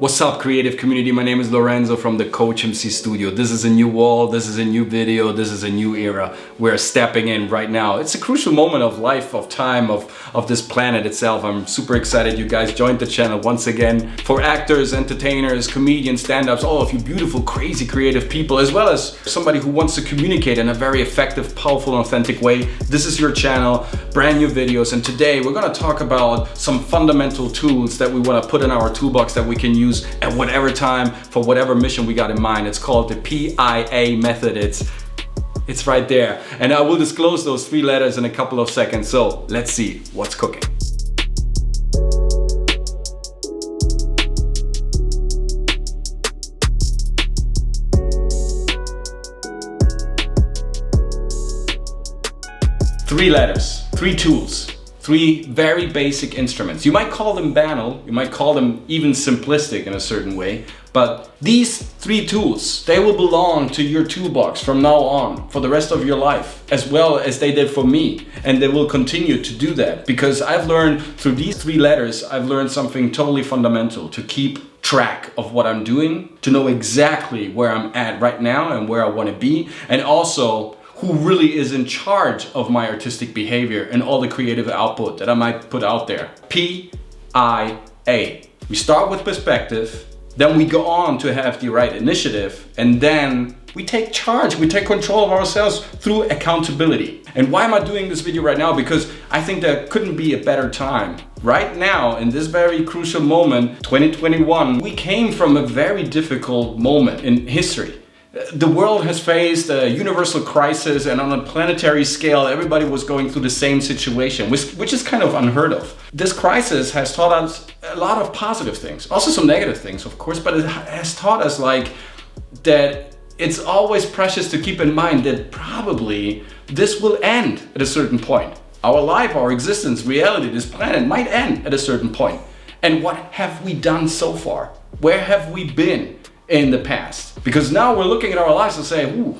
What's up, creative community? My name is Lorenzo from the Coach MC Studio. This is a new wall, this is a new video, this is a new era. We're stepping in right now. It's a crucial moment of life, of time, of this planet itself. I'm super excited you guys joined the channel once again. For actors, entertainers, comedians, stand-ups, all of you beautiful, crazy, creative people, as well as somebody who wants to communicate in a very effective, powerful, and authentic way. This is your channel, brand new videos, and today we're gonna talk about some fundamental tools that we wanna put in our toolbox that we can use at whatever time for whatever mission we got in mind. It's called the PIA method. It's right there. And I will disclose those 3 letters in a couple of seconds. So let's see what's cooking. Three letters, 3 tools. 3 very basic instruments. You might call them banal, you might call them even simplistic in a certain way, but these 3 tools, they will belong to your toolbox from now on for the rest of your life, as well as they did for me, and they will continue to do that because I've learned through these 3 letters, I've learned something totally fundamental: to keep track of what I'm doing, to know exactly where I'm at right now and where I want to be, and also who really is in charge of my artistic behavior and all the creative output that I might put out there. PIA. We start with perspective, then we go on to have the right initiative, and then we take charge, we take control of ourselves through accountability. And why am I doing this video right now? Because I think there couldn't be a better time. Right now, in this very crucial moment, 2021, we came from a very difficult moment in history. The world has faced a universal crisis, and on a planetary scale, everybody was going through the same situation, which is kind of unheard of. This crisis has taught us a lot of positive things, also some negative things, of course, but it has taught us that it's always precious to keep in mind that probably this will end at a certain point. Our life, our existence, reality, this planet might end at a certain point. And what have we done so far? Where have we been in the past? Because now we're looking at our lives and say, ooh,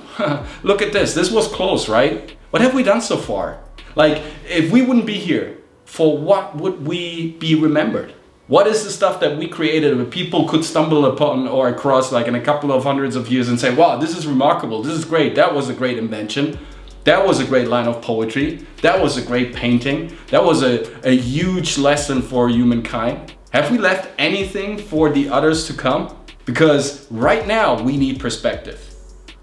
look at this. This was close, right? What have we done so far? Like, if we wouldn't be here, for what would we be remembered? What is the stuff that we created that people could stumble upon or across like in a couple of hundreds of years and say, wow, this is remarkable. This is great. That was a great invention. That was a great line of poetry. That was a great painting. That was a huge lesson for humankind. Have we left anything for the others to come? Because right now we need perspective.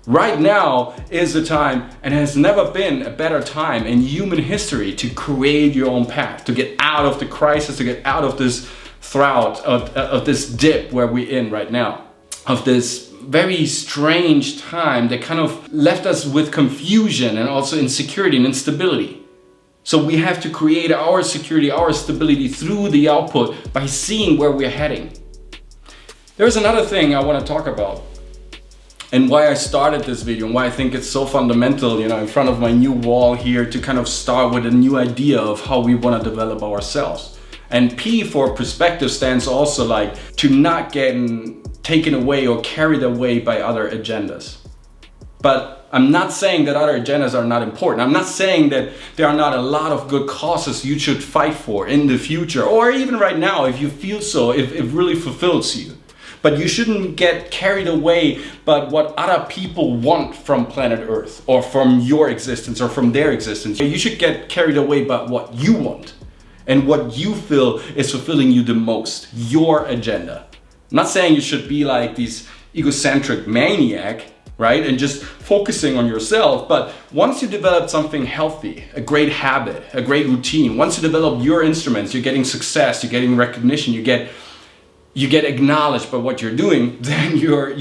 Right now is the time, and has never been a better time in human history to create your own path, to get out of the crisis, to get out of this drought, of this dip where we're in right now, of this very strange time that kind of left us with confusion and also insecurity and instability. So we have to create our security, our stability through the output by seeing where we're heading. There's another thing I want to talk about, and why I started this video and why I think it's so fundamental, in front of my new wall here, to kind of start with a new idea of how we want to develop ourselves. And P for perspective stands also to not getting taken away or carried away by other agendas. But I'm not saying that other agendas are not important. I'm not saying that there are not a lot of good causes you should fight for in the future, or even right now if you feel so, if it really fulfills you. But you shouldn't get carried away by what other people want from planet Earth, or from your existence, or from their existence. You should get carried away by what you want and what you feel is fulfilling you the most, your agenda. I'm not saying you should be like this egocentric maniac, right? And just focusing on yourself. But once you develop something healthy, a great habit, a great routine, once you develop your instruments, you're getting success, you're getting recognition, you get acknowledged by what you're doing, then your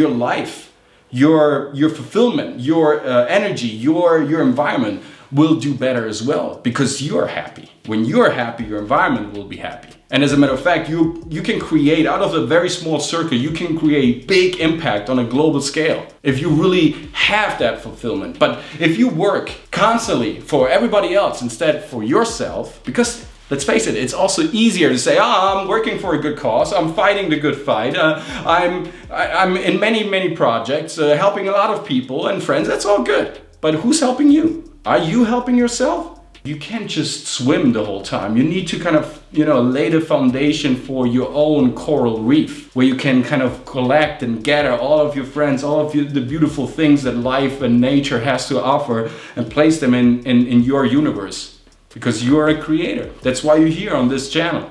life, your fulfillment, your energy, your environment will do better as well, because you're happy. When you're happy, your environment will be happy. And as a matter of fact, you can create, out of a very small circle, you can create big impact on a global scale if you really have that fulfillment. But if you work constantly for everybody else instead for yourself, because let's face it, it's also easier to say, I'm working for a good cause, I'm fighting the good fight, I'm in many projects, helping a lot of people and friends, that's all good. But who's helping you? Are you helping yourself? You can't just swim the whole time. You need to kind of lay the foundation for your own coral reef, where you can kind of collect and gather all of your friends, all of the beautiful things that life and nature has to offer, and place them in your universe. Because you're a creator. That's why you're here on this channel.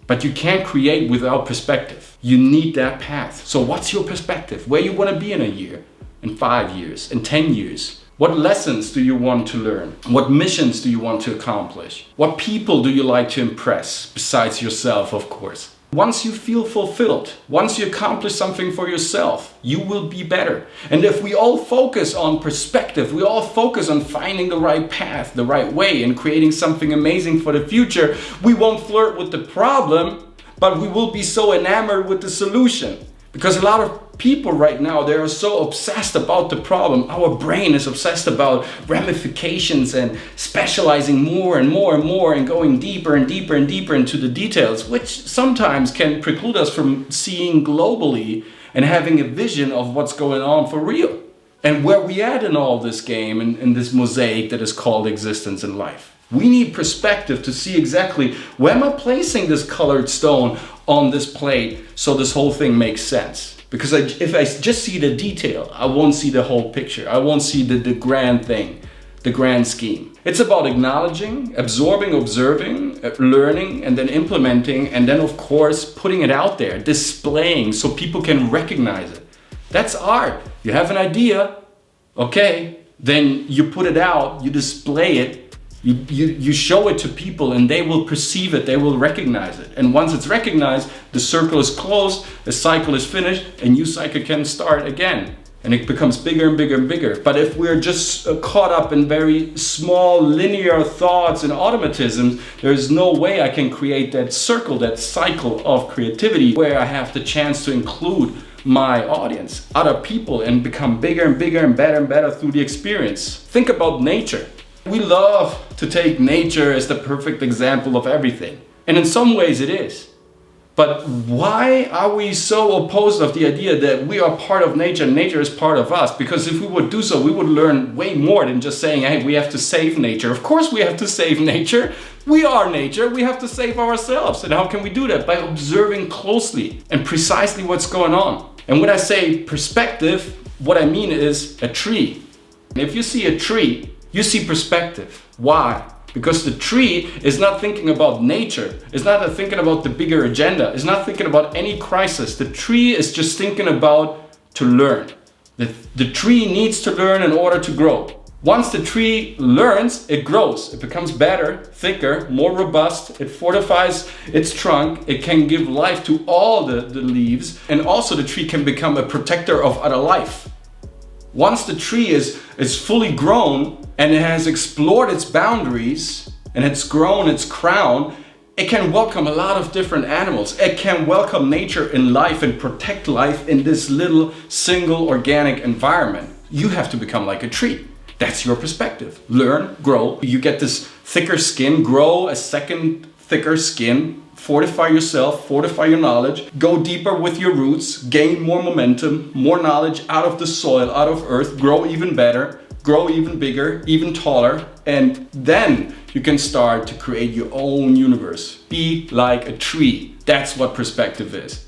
But you can't create without perspective. You need that path. So what's your perspective? Where you want to be in a year, in 5 years, in 10 years? What lessons do you want to learn? What missions do you want to accomplish? What people do you like to impress, besides yourself, of course? Once you feel fulfilled, once you accomplish something for yourself, you will be better. And if we all focus on perspective, we all focus on finding the right path, the right way, and creating something amazing for the future, we won't flirt with the problem, but we will be so enamored with the solution. Because a lot of people right now, they are so obsessed about the problem. Our brain is obsessed about ramifications and specializing more and more and more and going deeper and deeper and deeper into the details, which sometimes can preclude us from seeing globally and having a vision of what's going on for real. And where we at in all this game, in this mosaic that is called existence and life. We need perspective to see exactly where am I placing this colored stone on this plate so this whole thing makes sense. Because if I just see the detail, I won't see the whole picture. I won't see the grand thing, the grand scheme. It's about acknowledging, absorbing, observing, learning, and then implementing, and then of course putting it out there, displaying so people can recognize it. That's art. You have an idea, okay, then you put it out, you display it, you show it to people and they will perceive it, they will recognize it. And once it's recognized, the circle is closed, the cycle is finished, a new cycle can start again. And it becomes bigger and bigger and bigger. But if we're just caught up in very small linear thoughts and automatisms, there's no way I can create that circle, that cycle of creativity where I have the chance to include my audience, other people, and become bigger and bigger and better through the experience. Think about nature. We love to take nature as the perfect example of everything. And in some ways it is. But why are we so opposed of the idea that we are part of nature and nature is part of us? Because if we would do so, we would learn way more than just saying, hey, we have to save nature. Of course we have to save nature. We are nature. We have to save ourselves. And how can we do that? By observing closely and precisely what's going on. And when I say perspective, what I mean is a tree. And if you see a tree, you see perspective. Why? Because the tree is not thinking about nature. It's not thinking about the bigger agenda. It's not thinking about any crisis. The tree is just thinking about to learn. The tree needs to learn in order to grow. Once the tree learns, it grows. It becomes better, thicker, more robust. It fortifies its trunk. It can give life to all the leaves. And also the tree can become a protector of other life. Once the tree is fully grown and it has explored its boundaries and it's grown its crown, it can welcome a lot of different animals. It can welcome nature in life and protect life in this little single organic environment. You have to become like a tree. That's your perspective. Learn, grow. You get this thicker skin, grow a second thicker skin, fortify yourself, fortify your knowledge, go deeper with your roots, gain more momentum, more knowledge out of the soil, out of earth, grow even better, grow even bigger, even taller, and then you can start to create your own universe. Be like a tree. That's what perspective is.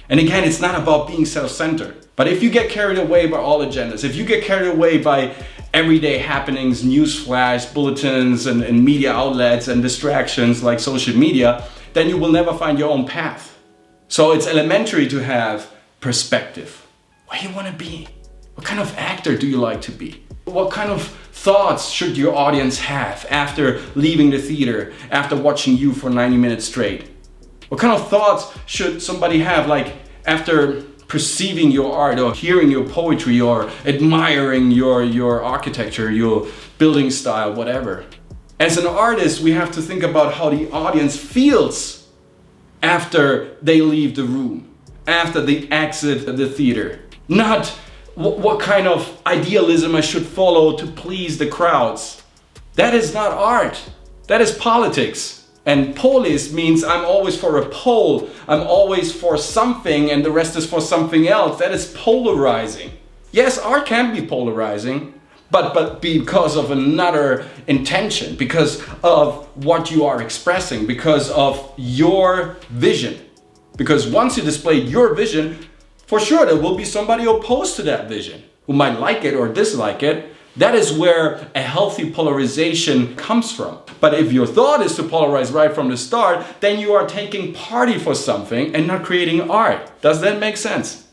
And again, it's not about being self-centered. But if you get carried away by all agendas, if you get carried away by everyday happenings, news flash, bulletins, and media outlets and distractions like social media, then you will never find your own path. So it's elementary to have perspective. Where you want to be? What kind of actor do you like to be? What kind of thoughts should your audience have after leaving the theater, after watching you for 90 minutes straight? What kind of thoughts should somebody have, like after perceiving your art or hearing your poetry or admiring your architecture, your building style, whatever? As an artist, we have to think about how the audience feels after they leave the room, after they exit the theater. Not what kind of idealism I should follow to please the crowds. That is not art. That is politics. And polis means I'm always for a pole. I'm always for something and the rest is for something else. That is polarizing. Yes, art can be polarizing, but because of another intention, because of what you are expressing, because of your vision. Because once you display your vision, for sure there will be somebody opposed to that vision who might like it or dislike it. That is where a healthy polarization comes from. But if your thought is to polarize right from the start, then you are taking party for something and not creating art. Does that make sense?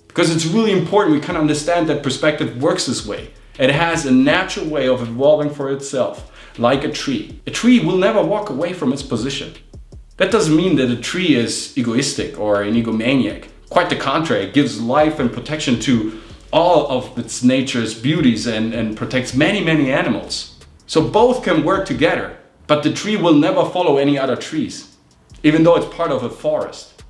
Because it's really important we can understand that perspective works this way. It has a natural way of evolving for itself, like a tree. A tree will never walk away from its position. That doesn't mean that a tree is egoistic or an egomaniac. Quite the contrary, it gives life and protection to all of its nature's beauties and protects many, many animals. So both can work together, but the tree will never follow any other trees, even though it's part of a forest.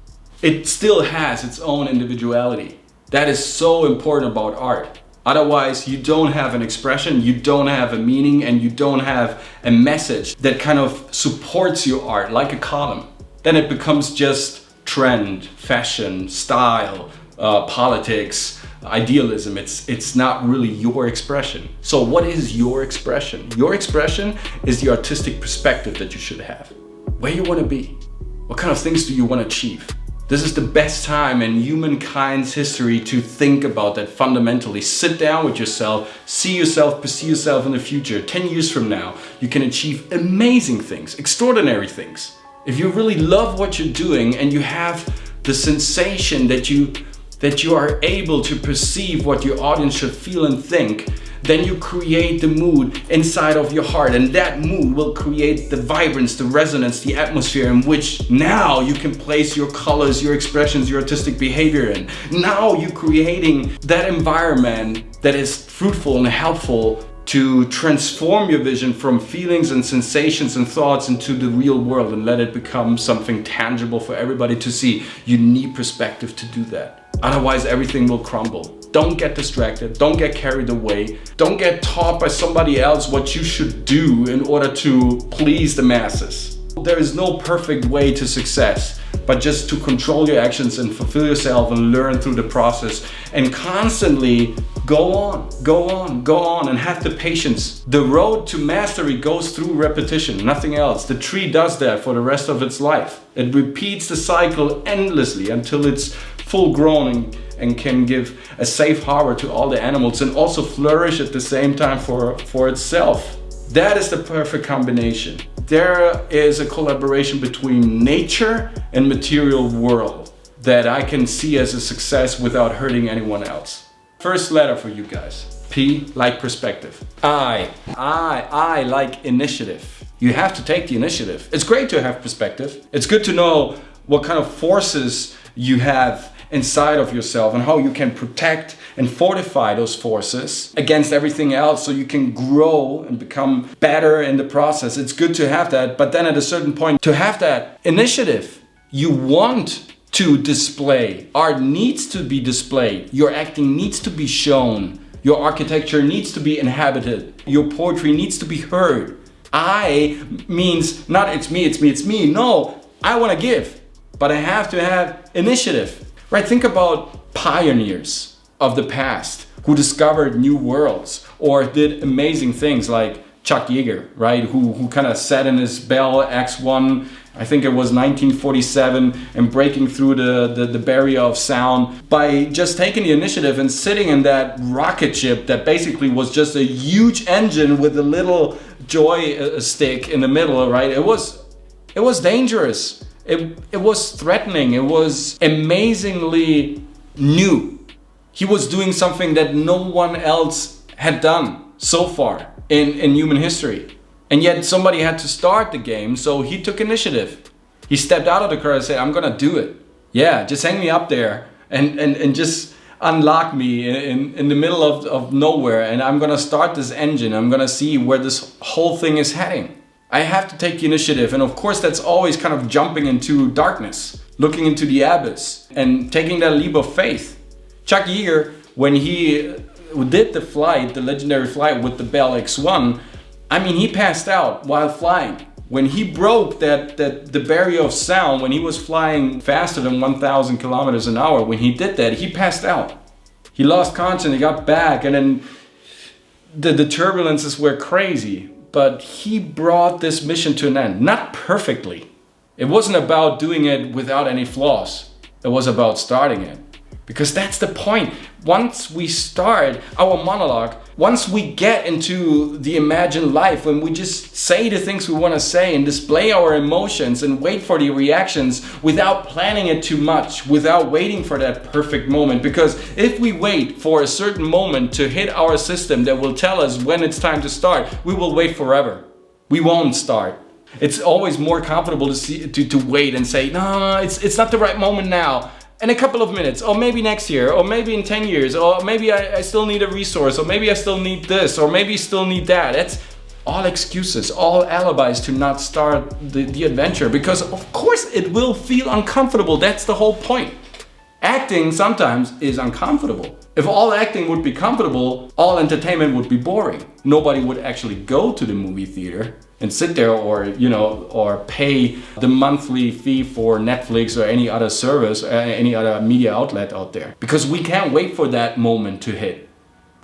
It still has its own individuality. That is so important about art. Otherwise, you don't have an expression, you don't have a meaning, and you don't have a message that kind of supports your art like a column. Then it becomes just trend, fashion, style, politics, idealism. It's not really your expression. So what is your expression? Your expression is the artistic perspective that you should have. Where you want to be? What kind of things do you want to achieve? This is the best time in humankind's history to think about that fundamentally. Sit down with yourself, see yourself, perceive yourself in the future. 10 years from now, you can achieve amazing things, extraordinary things. If you really love what you're doing and you have the sensation that you are able to perceive what your audience should feel and think, then you create the mood inside of your heart, and that mood will create the vibrance, the resonance, the atmosphere in which now you can place your colors, your expressions, your artistic behavior in. Now you're creating that environment that is fruitful and helpful to transform your vision from feelings and sensations and thoughts into the real world and let it become something tangible for everybody to see. You need perspective to do that. Otherwise, everything will crumble. Don't get distracted. Don't get carried away. Don't get taught by somebody else what you should do in order to please the masses. There is no perfect way to success, but just to control your actions and fulfill yourself and learn through the process and constantly go on and have the patience. The road to mastery goes through repetition, nothing else. The tree does that for the rest of its life. It repeats the cycle endlessly until it's full grown and can give a safe harbor to all the animals and also flourish at the same time for itself. That is the perfect combination. There is a collaboration between nature and material world that I can see as a success without hurting anyone else. First letter for you guys. P like perspective. I like initiative. You have to take the initiative. It's great to have perspective. It's good to know what kind of forces you have inside of yourself and how you can protect and fortify those forces against everything else so you can grow and become better in the process. It's good to have that, but then at a certain point, to have that initiative, you want to display. Art needs to be displayed. Your acting needs to be shown. Your architecture needs to be inhabited. Your poetry needs to be heard. I means not it's me. No, I want to give, but I have to have initiative. Right, think about pioneers of the past who discovered new worlds or did amazing things like Chuck Yeager, right? Who kind of sat in his Bell X1, I think it was 1947, and breaking through the barrier of sound by just taking the initiative and sitting in that rocket ship that basically was just a huge engine with a little joy stick in the middle, right? It was dangerous. It was threatening. It was amazingly new. He was doing something that no one else had done so far in human history. And yet somebody had to start the game, so he took initiative. He stepped out of the car and said, I'm gonna do it. Yeah, just hang me up there and just unlock me in the middle of nowhere, and I'm gonna start this engine. I'm gonna see where this whole thing is heading. I have to take the initiative, and of course that's always kind of jumping into darkness, looking into the abyss and taking that leap of faith. Chuck Yeager, when he did the flight, the legendary flight with the Bell X1, I mean, he passed out while flying. When he broke the barrier of sound, when he was flying faster than 1,000 kilometers an hour, when he did that, he passed out. He lost consciousness, he got back, and then the turbulences were crazy, but he brought this mission to an end. Not perfectly. It wasn't about doing it without any flaws. It was about starting it. Because that's the point. Once we start our monologue, once we get into the imagined life, when we just say the things we want to say and display our emotions and wait for the reactions without planning it too much, without waiting for that perfect moment. Because if we wait for a certain moment to hit our system that will tell us when it's time to start, we will wait forever. We won't start. It's always more comfortable to wait and say, no, it's not the right moment now. In a couple of minutes, or maybe next year, or maybe in 10 years, or maybe I still need a resource, or maybe I still need this, or maybe still need that. That's all excuses, all alibis to not start the adventure, because of course it will feel uncomfortable. That's the whole point. Acting sometimes is uncomfortable. If all acting would be comfortable, all entertainment would be boring. Nobody would actually go to the movie theater and sit there or pay the monthly fee for Netflix or any other service, any other media outlet out there. Because we can't wait for that moment to hit.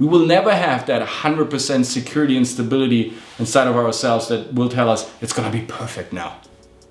We will never have that 100% security and stability inside of ourselves that will tell us it's gonna be perfect now.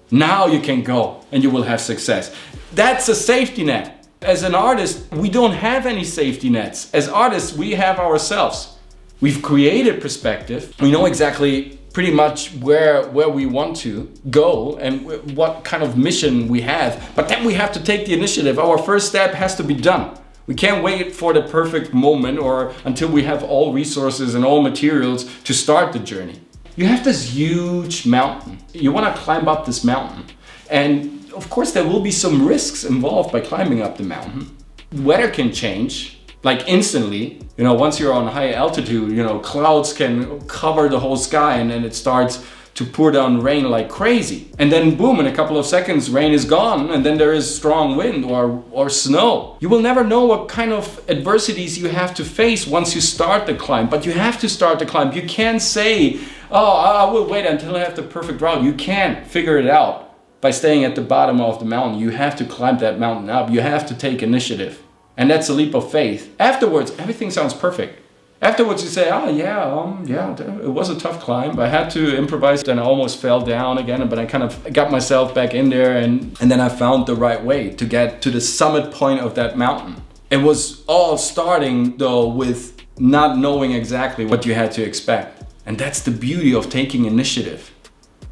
Now you can go and you will have success. That's a safety net. As an artist, we don't have any safety nets. As artists, we have ourselves. We've created perspective. We know exactly pretty much where we want to go and what kind of mission we have. But then we have to take the initiative. Our first step has to be done. We can't wait for the perfect moment or until we have all resources and all materials to start the journey. You have this huge mountain. You want to climb up this mountain. And of course, there will be some risks involved by climbing up the mountain. Weather can change, like instantly. Once you're on high altitude, clouds can cover the whole sky and then it starts to pour down rain like crazy. And then boom, in a couple of seconds, rain is gone and then there is strong wind or snow. You will never know what kind of adversities you have to face once you start the climb, but you have to start the climb. You can't say, oh, I will wait until I have the perfect route. You can't figure it out by staying at the bottom of the mountain. You have to climb that mountain up. You have to take initiative. And that's a leap of faith. Afterwards, everything sounds perfect. Afterwards, you say, it was a tough climb. I had to improvise, and I almost fell down again, but I kind of got myself back in there, and then I found the right way to get to the summit point of that mountain. It was all starting, though, with not knowing exactly what you had to expect. And that's the beauty of taking initiative.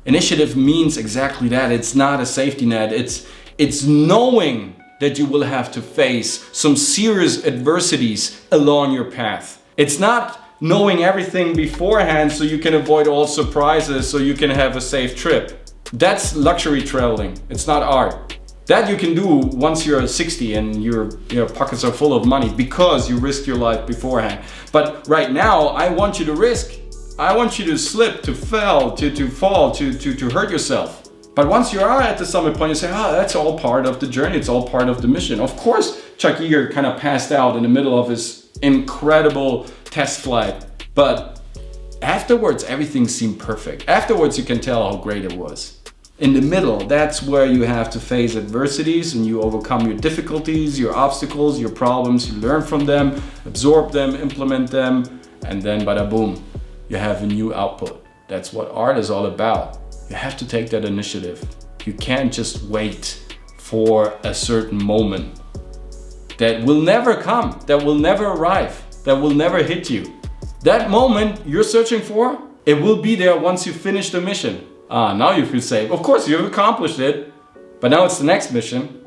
Initiative means exactly that. It's not a safety net. It's knowing that you will have to face some serious adversities along your path. It's not knowing everything beforehand so you can avoid all surprises so you can have a safe trip. That's luxury traveling. It's not art. That you can do once you're 60 and your pockets are full of money because you risked your life beforehand. But right now, I want you to risk. I want you to slip, to fall, to hurt yourself. But once you are at the summit point, you say, that's all part of the journey. It's all part of the mission. Of course, Chuck Yeager kind of passed out in the middle of his incredible test flight. But afterwards, everything seemed perfect. Afterwards, you can tell how great it was. In the middle, that's where you have to face adversities and you overcome your difficulties, your obstacles, your problems. You learn from them, absorb them, implement them, and then bada boom. You have a new output. That's what art is all about. You have to take that initiative. You can't just wait for a certain moment that will never come, that will never arrive, that will never hit you. That moment you're searching for, it will be there once you finish the mission. Now you feel safe. Of course, you've accomplished it, but now it's the next mission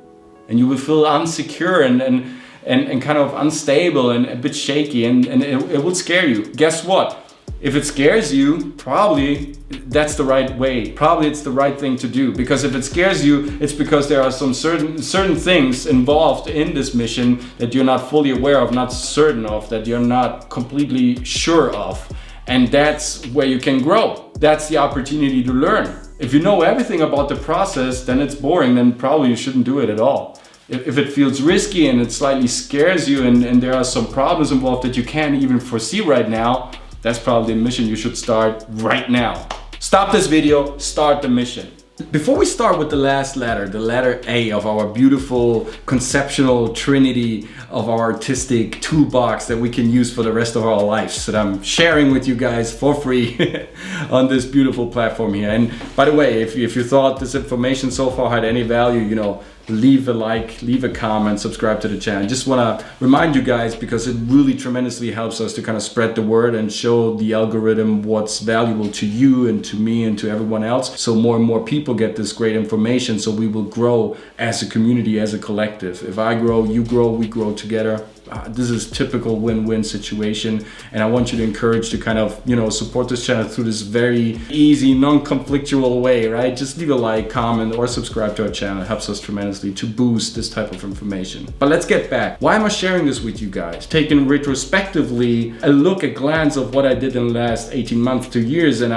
and you will feel unsecure and kind of unstable and a bit shaky and it will scare you. Guess what? If it scares you, probably that's the right way. Probably it's the right thing to do. Because if it scares you, it's because there are some certain things involved in this mission that you're not fully aware of, not certain of, that you're not completely sure of. And that's where you can grow. That's the opportunity to learn. If you know everything about the process, then it's boring, then probably you shouldn't do it at all. If it feels risky and it slightly scares you and there are some problems involved that you can't even foresee right now, that's probably the mission you should start right now. Stop this video, start the mission. Before we start with the last letter, the letter A of our beautiful conceptual trinity of our artistic toolbox that we can use for the rest of our lives, that I'm sharing with you guys for free on this beautiful platform here. And by the way, if you thought this information so far had any value, you know, leave a like, leave a comment, subscribe to the channel. I just want to remind you guys, because it really tremendously helps us to kind of spread the word and show the algorithm what's valuable to you and to me and to everyone else, so more and more people get this great information, so we will grow as a community, as a collective. If I grow, you grow, we grow together. This is typical win-win situation, and I want you to encourage to kind of, you know, support this channel through this very easy, non-conflictual way, right? Just leave a like, comment, or subscribe to our channel. It helps us tremendously to boost this type of information. But let's get back. Why am I sharing this with you guys? Taking retrospectively a look, a glance of what I did in the last 18 months, 2 years, and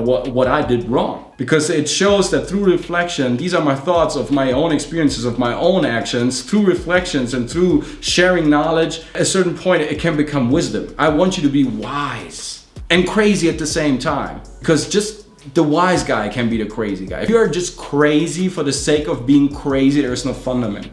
what I did wrong. Because it shows that through reflection, these are my thoughts of my own experiences, of my own actions, through reflections and through sharing knowledge, at a certain point it can become wisdom. I want you to be wise and crazy at the same time, because just the wise guy can be the crazy guy. If you're just crazy for the sake of being crazy, there is no fundament.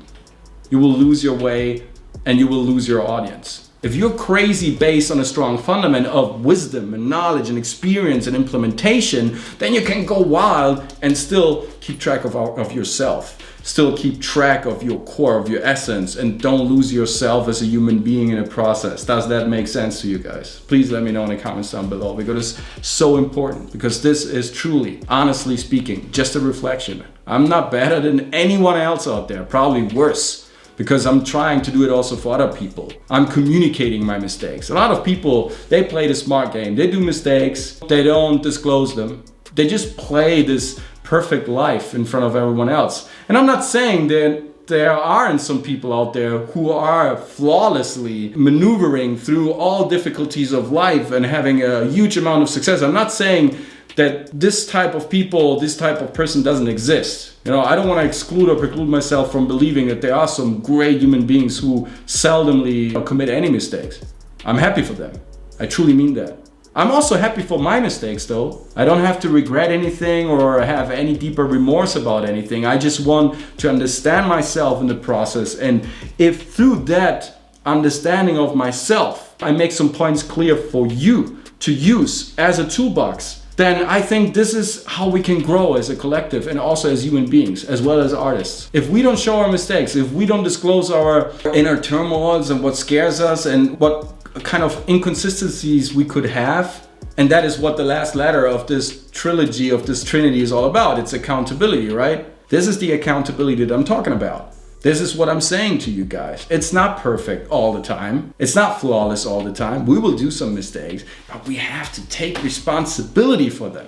You will lose your way and you will lose your audience. If you're crazy based on a strong fundament of wisdom and knowledge and experience and implementation, then you can go wild and still keep track of yourself. Still keep track of your core, of your essence, and don't lose yourself as a human being in a process. Does that make sense to you guys? Please let me know in the comments down below, because it's so important, because this is truly, honestly speaking, just a reflection. I'm not better than anyone else out there, probably worse, because I'm trying to do it also for other people. I'm communicating my mistakes. A lot of people, they play the smart game. They do mistakes, they don't disclose them. They just play this perfect life in front of everyone else. And I'm not saying that there aren't some people out there who are flawlessly maneuvering through all difficulties of life and having a huge amount of success. I'm not saying that this type of people, this type of person doesn't exist. You know, I don't want to exclude or preclude myself from believing that there are some great human beings who seldomly commit any mistakes. I'm happy for them. I truly mean that. I'm also happy for my mistakes though. I don't have to regret anything or have any deeper remorse about anything. I just want to understand myself in the process, and if through that understanding of myself, I make some points clear for you to use as a toolbox, then I think this is how we can grow as a collective and also as human beings, as well as artists. If we don't show our mistakes, if we don't disclose our inner turmoils and what scares us and what kind of inconsistencies we could have, and that is what the last letter of this trilogy, of this trinity is all about. It's accountability, right? This is the accountability that I'm talking about. This is what I'm saying to you guys. It's not perfect all the time. It's not flawless all the time. We will do some mistakes, but we have to take responsibility for them.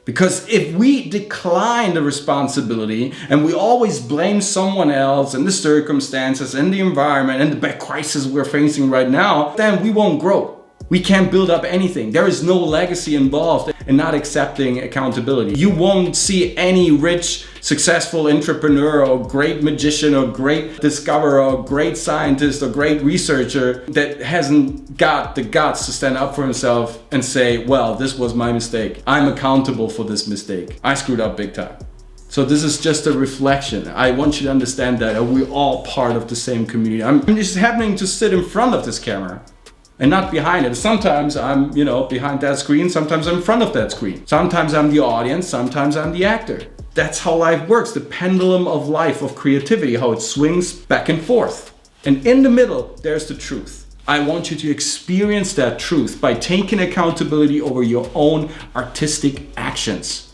Because if we decline the responsibility and we always blame someone else and the circumstances and the environment and the bad crisis we're facing right now, then we won't grow. We can't build up anything. There is no legacy involved in not accepting accountability. You won't see any rich, successful entrepreneur or great magician or great discoverer or great scientist or great researcher that hasn't got the guts to stand up for himself and say, well, this was my mistake. I'm accountable for this mistake. I screwed up big time. So this is just a reflection. I want you to understand that we're all part of the same community. I'm just happening to sit in front of this camera and not behind it. Sometimes I'm, behind that screen, sometimes I'm in front of that screen. Sometimes I'm the audience, sometimes I'm the actor. That's how life works, the pendulum of life, of creativity, how it swings back and forth. And in the middle, there's the truth. I want you to experience that truth by taking accountability over your own artistic actions.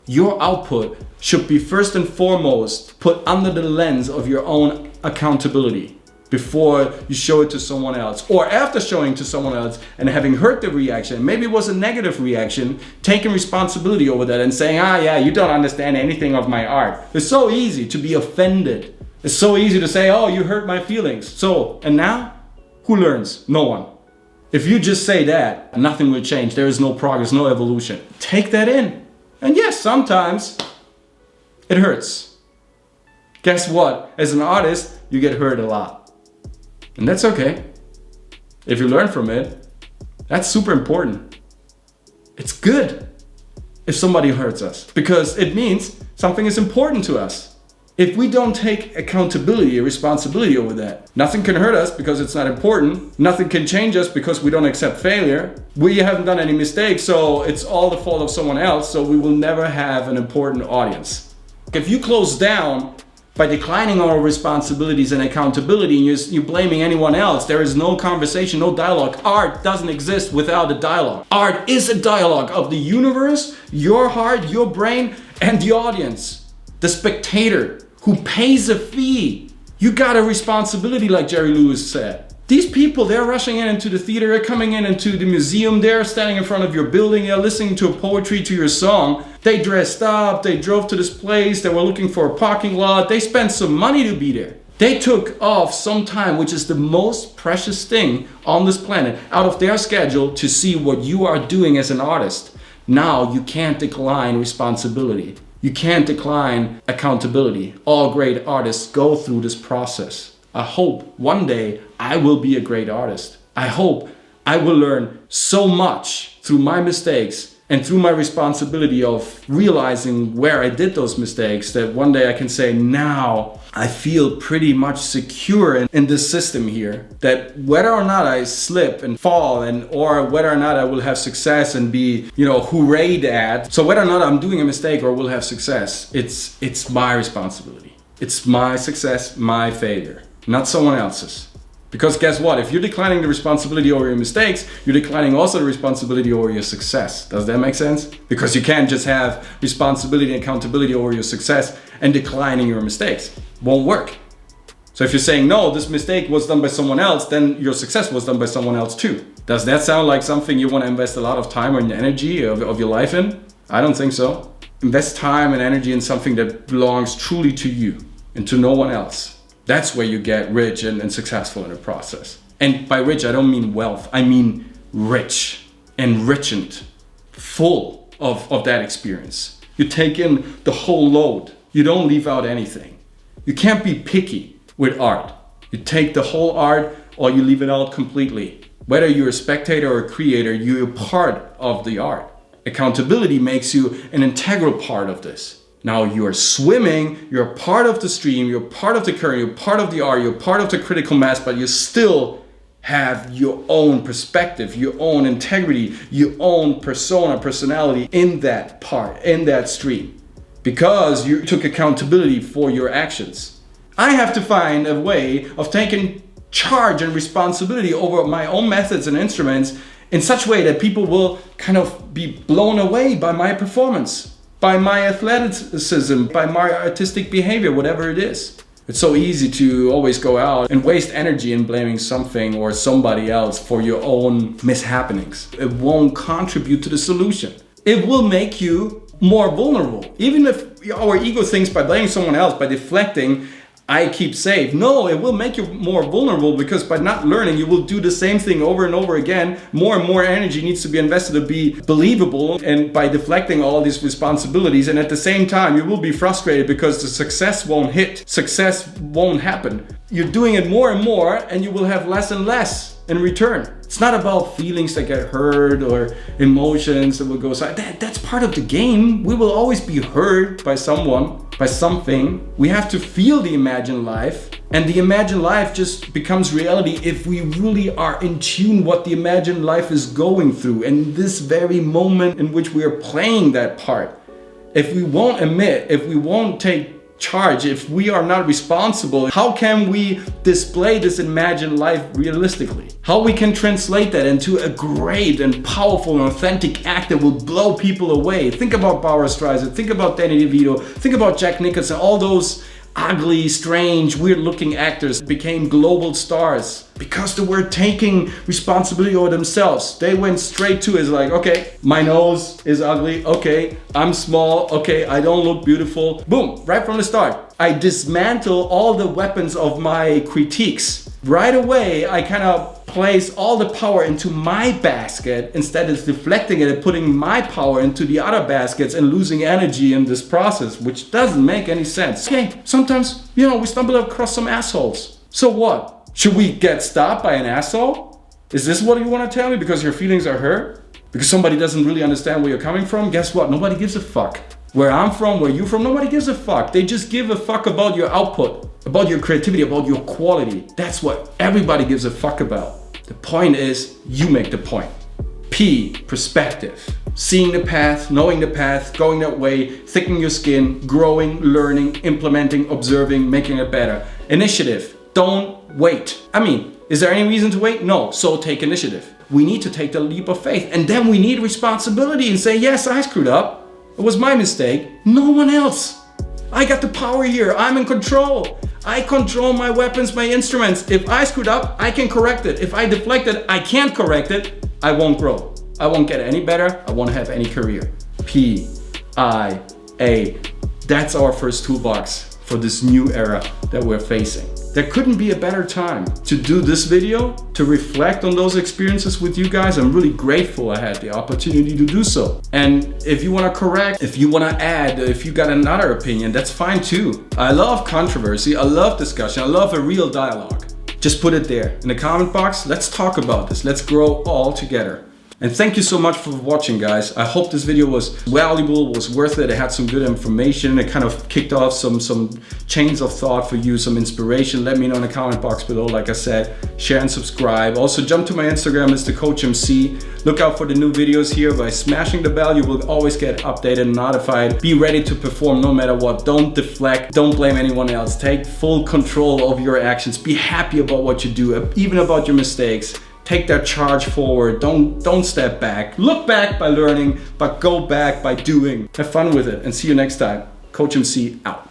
Your output should be first and foremost put under the lens of your own accountability before you show it to someone else, or after showing to someone else and having heard the reaction, maybe it was a negative reaction, taking responsibility over that and saying, yeah, you don't understand anything of my art. It's so easy to be offended. It's so easy to say, oh, you hurt my feelings. So, and now, who learns? No one. If you just say that, nothing will change. There is no progress, no evolution. Take that in. And yes, sometimes it hurts. Guess what? As an artist, you get hurt a lot. And that's okay. If you learn from it, that's super important. It's good. if somebody hurts us, because it means something is important to us. If we don't take accountability or responsibility over that, nothing can hurt us because it's not important. Nothing can change us because we don't accept failure. We haven't done any mistakes, so it's all the fault of someone else, so we will never have an important audience. If you close down by declining our responsibilities and accountability and you're blaming anyone else, there is no conversation, no dialogue. Art doesn't exist without a dialogue. Art is a dialogue of the universe, your heart, your brain, and the audience, the spectator who pays a fee. You got a responsibility, like Jerry Lewis said. These people, they're rushing into the theater, they're coming into the museum, they're standing in front of your building, they're listening to a poetry, to your song. They dressed up, they drove to this place, they were looking for a parking lot, they spent some money to be there. They took off some time, which is the most precious thing on this planet, out of their schedule to see what you are doing as an artist. Now you can't decline responsibility. You can't decline accountability. All great artists go through this process. I hope one day I will be a great artist. I hope I will learn so much through my mistakes and through my responsibility of realizing where I did those mistakes, that one day I can say, now I feel pretty much secure in this system here, that whether or not I slip and fall or whether or not I will have success and be, hoorayed at. So whether or not I'm doing a mistake or will have success, it's my responsibility. It's my success, my failure, not someone else's. Because guess what? If you're declining the responsibility over your mistakes, you're declining also the responsibility over your success. Does that make sense? Because you can't just have responsibility and accountability over your success and declining your mistakes. Won't work. So if you're saying, no, this mistake was done by someone else, then your success was done by someone else too. Does that sound like something you want to invest a lot of time and energy of your life in? I don't think so. Invest time and energy in something that belongs truly to you and to no one else. That's where you get rich and successful in the process. And by rich, I don't mean wealth. I mean rich, enriched, full of that experience. You take in the whole load. You don't leave out anything. You can't be picky with art. You take the whole art or you leave it out completely. Whether you're a spectator or a creator, you're a part of the art. Accountability makes you an integral part of this. Now you're swimming, you're part of the stream, you're part of the current, you're part of the art, you're part of the critical mass, but you still have your own perspective, your own integrity, your own persona, personality in that part, in that stream, because you took accountability for your actions. I have to find a way of taking charge and responsibility over my own methods and instruments in such a way that people will kind of be blown away by my performance, by my athleticism, by my artistic behavior, whatever it is. It's so easy to always go out and waste energy in blaming something or somebody else for your own mishappenings. It won't contribute to the solution. It will make you more vulnerable. Even if our ego thinks by blaming someone else, by deflecting, I keep safe. No, it will make you more vulnerable, because by not learning, you will do the same thing over and over again. More and more energy needs to be invested to be believable, and by deflecting all these responsibilities, and at the same time, you will be frustrated because the success won't hit. Success won't happen. You're doing it more and more, and you will have less and less in return. It's not about feelings that get hurt or emotions that will go aside. That's part of the game. We will always be hurt by someone, by something. We have to feel the imagined life, and the imagined life just becomes reality if we really are in tune what the imagined life is going through, and this very moment in which we are playing that part. If we won't admit, if we won't take charge, if we are not responsible, how can we display this imagined life realistically? How we can translate that into a great and powerful and authentic act that will blow people away? Think about Barbra Streisand, think about Danny DeVito, think about Jack Nicholson. All those ugly, strange, weird-looking actors became global stars because they were taking responsibility over themselves. They went straight to it. It's like, okay, my nose is ugly. Okay, I'm small. Okay, I don't look beautiful. Boom, right from the start. I dismantle all the weapons of my critiques. Right away, I kind of place all the power into my basket instead of deflecting it and putting my power into the other baskets and losing energy in this process, which doesn't make any sense. Okay, sometimes, we stumble across some assholes. So what? Should we get stopped by an asshole? Is this what you want to tell me because your feelings are hurt? because somebody doesn't really understand where you're coming from, guess what? Nobody gives a fuck. Where I'm from, where you're from, nobody gives a fuck. They just give a fuck about your output, about your creativity, about your quality. That's what everybody gives a fuck about. The point is, you make the point. P, perspective. Seeing the path, knowing the path, going that way, thickening your skin, growing, learning, implementing, observing, making it better. Initiative. Don't wait. I mean, is there any reason to wait? No, so take initiative. We need to take the leap of faith, and then we need responsibility and say, yes, I screwed up. It was my mistake, no one else. I got the power here, I'm in control. I control my weapons, my instruments. If I screwed up, I can correct it. If I deflect it, I can't correct it. I won't grow. I won't get any better. I won't have any career. P-I-A. That's our first toolbox for this new era that we're facing. There couldn't be a better time to do this video, to reflect on those experiences with you guys. I'm really grateful I had the opportunity to do so. And if you want to correct, if you want to add, if you got another opinion, that's fine too. I love controversy, I love discussion, I love a real dialogue. Just put it there in the comment box. Let's talk about this. Let's grow all together. And thank you so much for watching, guys. I hope this video was valuable, was worth it. It had some good information. It kind of kicked off some chains of thought for you, some inspiration. Let me know in the comment box below. Like I said, share and subscribe. Also jump to my Instagram, Mr. Coach MC. Look out for the new videos here. By smashing the bell, you will always get updated and notified. Be ready to perform no matter what. Don't deflect, don't blame anyone else. Take full control of your actions. Be happy about what you do, even about your mistakes. Take that charge forward. Don't step back. Look back by learning, but go back by doing. Have fun with it and see you next time. Coach MC out.